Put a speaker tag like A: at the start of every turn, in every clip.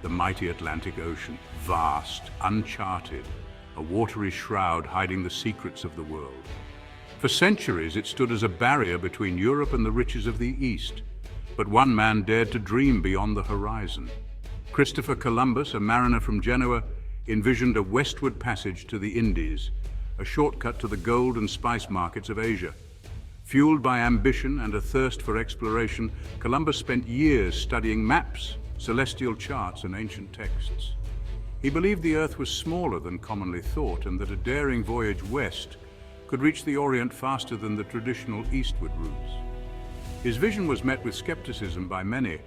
A: the mighty Atlantic Ocean, vast, uncharted, a watery shroud hiding the secrets of the world. For centuries, it stood as a barrier between Europe and the riches of the East. But one man dared to dream beyond the horizon. Christopher Columbus, a mariner from Genoa, envisioned a westward passage to the Indies, a shortcut to the gold and spice markets of Asia. Fueled by ambition and a thirst for exploration, Columbus spent years studying maps, celestial charts, and ancient texts. He believed the Earth was smaller than commonly thought and that a daring voyage west could reach the Orient faster than the traditional eastward routes. His vision was met with skepticism by many,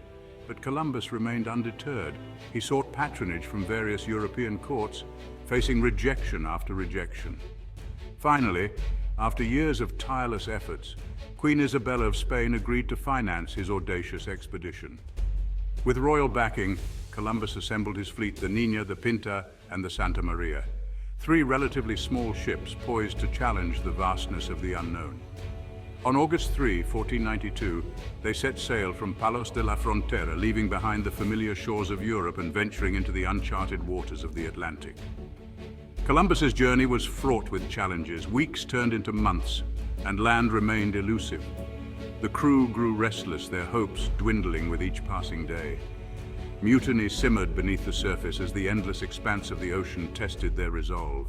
A: but Columbus remained undeterred. He sought patronage from various European courts, facing rejection after rejection. Finally, after years of tireless efforts, Queen Isabella of Spain agreed to finance his audacious expedition. With royal backing, Columbus assembled his fleet, the Nina, the Pinta, and the Santa Maria, three relatively small ships poised to challenge the vastness of the unknown. On August 3, 1492, they set sail from Palos de la Frontera, leaving behind the familiar shores of Europe and venturing into the uncharted waters of the Atlantic. Columbus's journey was fraught with challenges. Weeks turned into months, and land remained elusive. The crew grew restless, their hopes dwindling with each passing day. Mutiny simmered beneath the surface as the endless expanse of the ocean tested their resolve.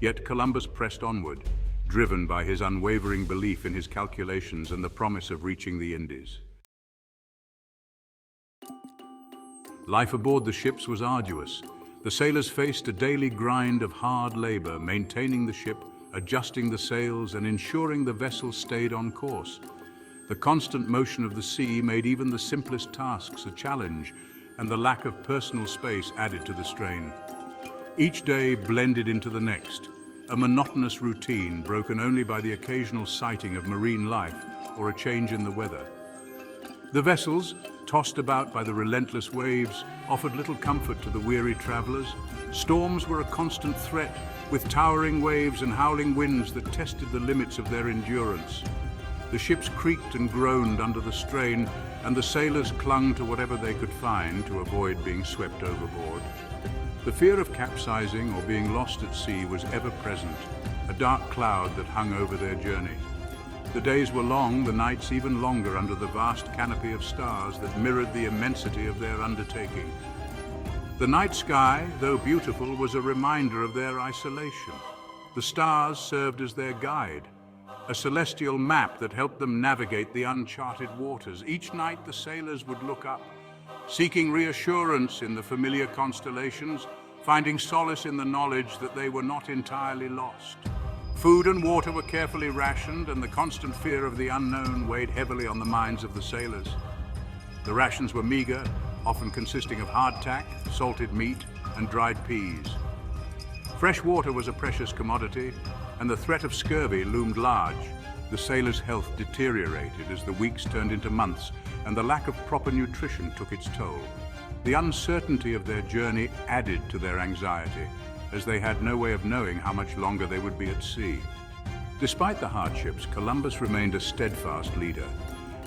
A: Yet Columbus pressed onward, driven by his unwavering belief in his calculations and the promise of reaching the Indies. Life aboard the ships was arduous. The sailors faced a daily grind of hard labor, maintaining the ship, adjusting the sails, and ensuring the vessel stayed on course. The constant motion of the sea made even the simplest tasks a challenge, and the lack of personal space added to the strain. Each day blended into the next, a monotonous routine broken only by the occasional sighting of marine life or a change in the weather. The vessels, tossed about by the relentless waves, offered little comfort to the weary travelers. Storms were a constant threat, with towering waves and howling winds that tested the limits of their endurance. The ships creaked and groaned under the strain, and the sailors clung to whatever they could find to avoid being swept overboard. The fear of capsizing or being lost at sea was ever present, a dark cloud that hung over their journey. The days were long, the nights even longer under the vast canopy of stars that mirrored the immensity of their undertaking. The night sky, though beautiful, was a reminder of their isolation. The stars served as their guide, a celestial map that helped them navigate the uncharted waters. Each night the sailors would look up, seeking reassurance in the familiar constellations, finding solace in the knowledge that they were not entirely lost. Food and water were carefully rationed, and the constant fear of the unknown weighed heavily on the minds of the sailors. The rations were meager, often consisting of hardtack, salted meat, and dried peas. Fresh water was a precious commodity, and the threat of scurvy loomed large. The sailors' health deteriorated as the weeks turned into months, and the lack of proper nutrition took its toll. The uncertainty of their journey added to their anxiety, as they had no way of knowing how much longer they would be at sea. Despite the hardships, Columbus remained a steadfast leader.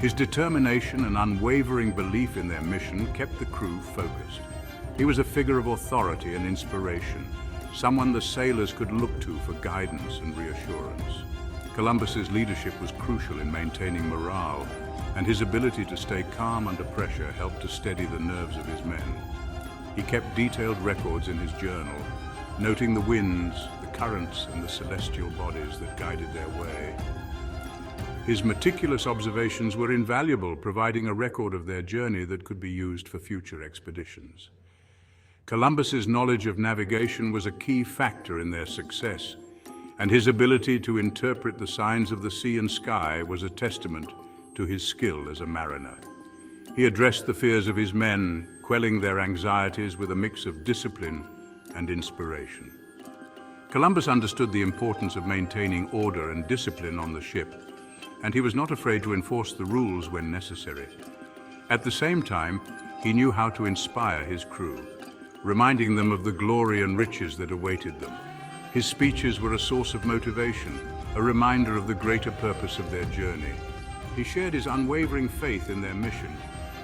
A: His determination and unwavering belief in their mission kept the crew focused. He was a figure of authority and inspiration, someone the sailors could look to for guidance and reassurance. Columbus's leadership was crucial in maintaining morale, and his ability to stay calm under pressure helped to steady the nerves of his men. He kept detailed records in his journal, noting the winds, the currents, and the celestial bodies that guided their way. His meticulous observations were invaluable, providing a record of their journey that could be used for future expeditions. Columbus's knowledge of navigation was a key factor in their success, and his ability to interpret the signs of the sea and sky was a testament to his skill as a mariner. He addressed the fears of his men, quelling their anxieties with a mix of discipline and inspiration. Columbus understood the importance of maintaining order and discipline on the ship, and he was not afraid to enforce the rules when necessary. At the same time, he knew how to inspire his crew, reminding them of the glory and riches that awaited them. His speeches were a source of motivation, a reminder of the greater purpose of their journey. He shared his unwavering faith in their mission,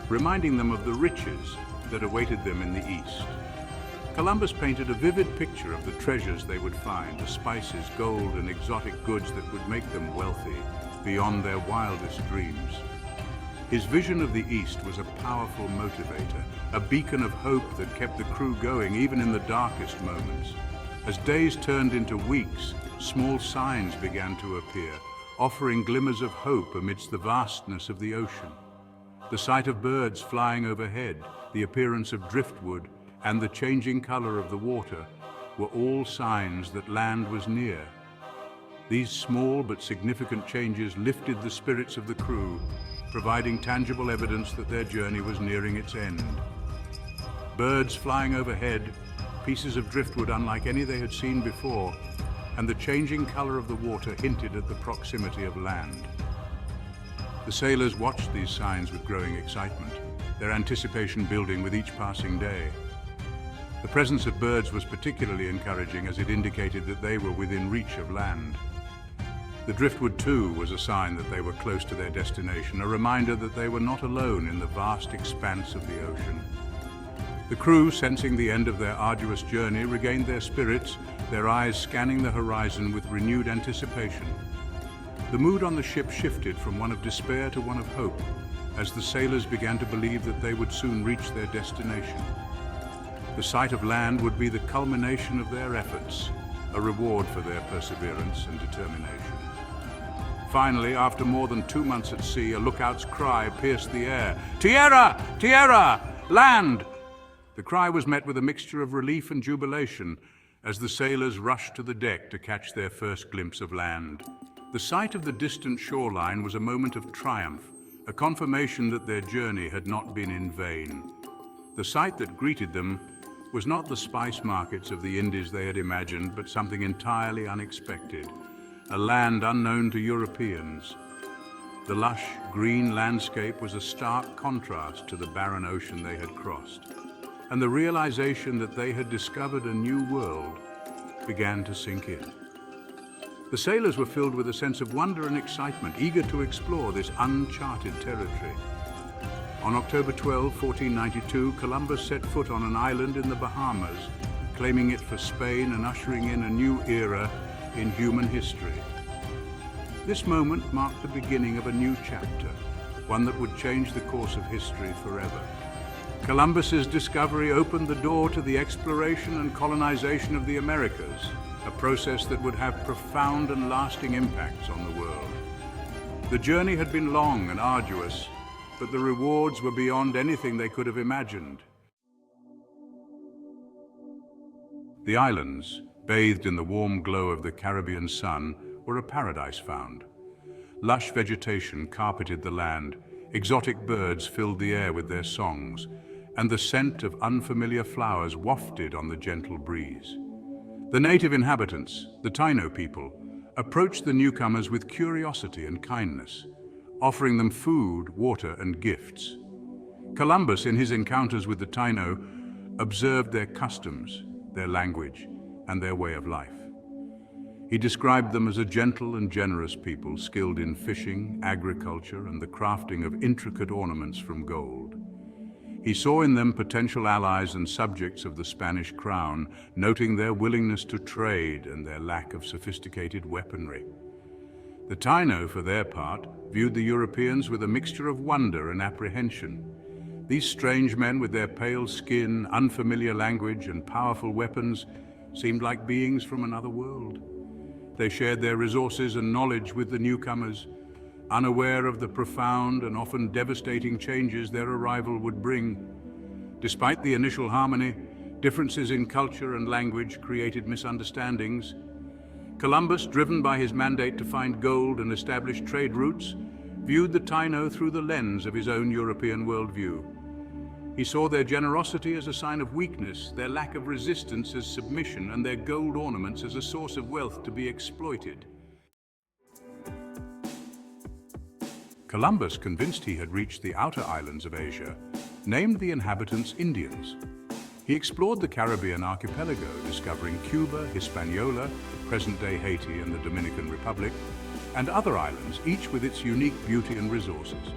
A: reminding them of the riches that awaited them in the east. Columbus painted a vivid picture of the treasures they would find, the spices, gold, and exotic goods that would make them wealthy beyond their wildest dreams. His vision of the East was a powerful motivator, a beacon of hope that kept the crew going even in the darkest moments. As days turned into weeks, small signs began to appear, offering glimmers of hope amidst the vastness of the ocean. The sight of birds flying overhead, the appearance of driftwood, and the changing color of the water were all signs that land was near. These small but significant changes lifted the spirits of the crew, providing tangible evidence that their journey was nearing its end. Birds flying overhead, pieces of driftwood unlike any they had seen before, and the changing color of the water hinted at the proximity of land. The sailors watched these signs with growing excitement, their anticipation building with each passing day. The presence of birds was particularly encouraging as it indicated that they were within reach of land. The driftwood, too, was a sign that they were close to their destination, a reminder that they were not alone in the vast expanse of the ocean. The crew, sensing the end of their arduous journey, regained their spirits, their eyes scanning the horizon with renewed anticipation. The mood on the ship shifted from one of despair to one of hope, as the sailors began to believe that they would soon reach their destination. The sight of land would be the culmination of their efforts, a reward for their perseverance and determination. Finally, after more than 2 months at sea, a lookout's cry pierced the air. "Tierra! Tierra! Land!" The cry was met with a mixture of relief and jubilation as the sailors rushed to the deck to catch their first glimpse of land. The sight of the distant shoreline was a moment of triumph, a confirmation that their journey had not been in vain. The sight that greeted them was not the spice markets of the Indies they had imagined, but something entirely unexpected, a land unknown to Europeans. The lush, green landscape was a stark contrast to the barren ocean they had crossed, and the realization that they had discovered a new world began to sink in. The sailors were filled with a sense of wonder and excitement, eager to explore this uncharted territory. On October 12, 1492, Columbus set foot on an island in the Bahamas, claiming it for Spain and ushering in a new era in human history. This moment marked the beginning of a new chapter, one that would change the course of history forever. Columbus's discovery opened the door to the exploration and colonization of the Americas, a process that would have profound and lasting impacts on the world. The journey had been long and arduous, but the rewards were beyond anything they could have imagined. The islands, bathed in the warm glow of the Caribbean sun, were a paradise found. Lush vegetation carpeted the land, exotic birds filled the air with their songs, and the scent of unfamiliar flowers wafted on the gentle breeze. The native inhabitants, the Taino people, approached the newcomers with curiosity and kindness, offering them food, water, and gifts. Columbus, in his encounters with the Taino, observed their customs, their language, and their way of life. He described them as a gentle and generous people skilled in fishing, agriculture, and the crafting of intricate ornaments from gold. He saw in them potential allies and subjects of the Spanish crown, noting their willingness to trade and their lack of sophisticated weaponry. The Taino, for their part, viewed the Europeans with a mixture of wonder and apprehension. These strange men, with their pale skin, unfamiliar language, and powerful weapons, seemed like beings from another world. They shared their resources and knowledge with the newcomers, unaware of the profound and often devastating changes their arrival would bring. Despite the initial harmony, differences in culture and language created misunderstandings. Columbus, driven by his mandate to find gold and establish trade routes, viewed the Taino through the lens of his own European worldview. He saw their generosity as a sign of weakness, their lack of resistance as submission, and their gold ornaments as a source of wealth to be exploited. Columbus, convinced he had reached the outer islands of Asia, named the inhabitants Indians. He explored the Caribbean archipelago, discovering Cuba, Hispaniola, present-day Haiti and the Dominican Republic, and other islands, each with its unique beauty and resources.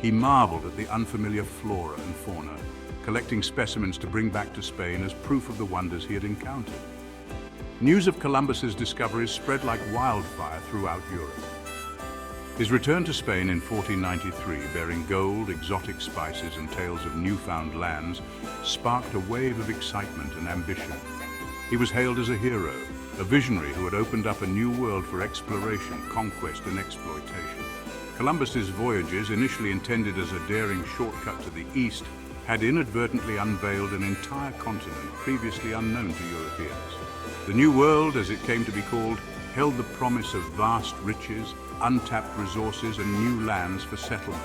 A: He marveled at the unfamiliar flora and fauna, collecting specimens to bring back to Spain as proof of the wonders he had encountered. News of Columbus's discoveries spread like wildfire throughout Europe. His return to Spain in 1493, bearing gold, exotic spices, and tales of newfound lands, sparked a wave of excitement and ambition. He was hailed as a hero, a visionary who had opened up a new world for exploration, conquest, and exploitation. Columbus's voyages, initially intended as a daring shortcut to the east, had inadvertently unveiled an entire continent previously unknown to Europeans. The New World, as it came to be called, held the promise of vast riches, untapped resources, and new lands for settlement.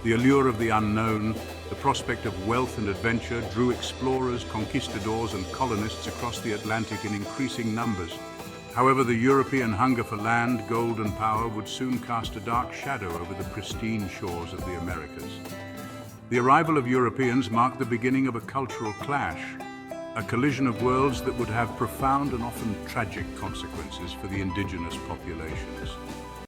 A: The allure of the unknown, the prospect of wealth and adventure drew explorers, conquistadors, and colonists across the Atlantic in increasing numbers. However, the European hunger for land, gold, and power would soon cast a dark shadow over the pristine shores of the Americas. The arrival of Europeans marked the beginning of a cultural clash, a collision of worlds that would have profound and often tragic consequences for the indigenous populations.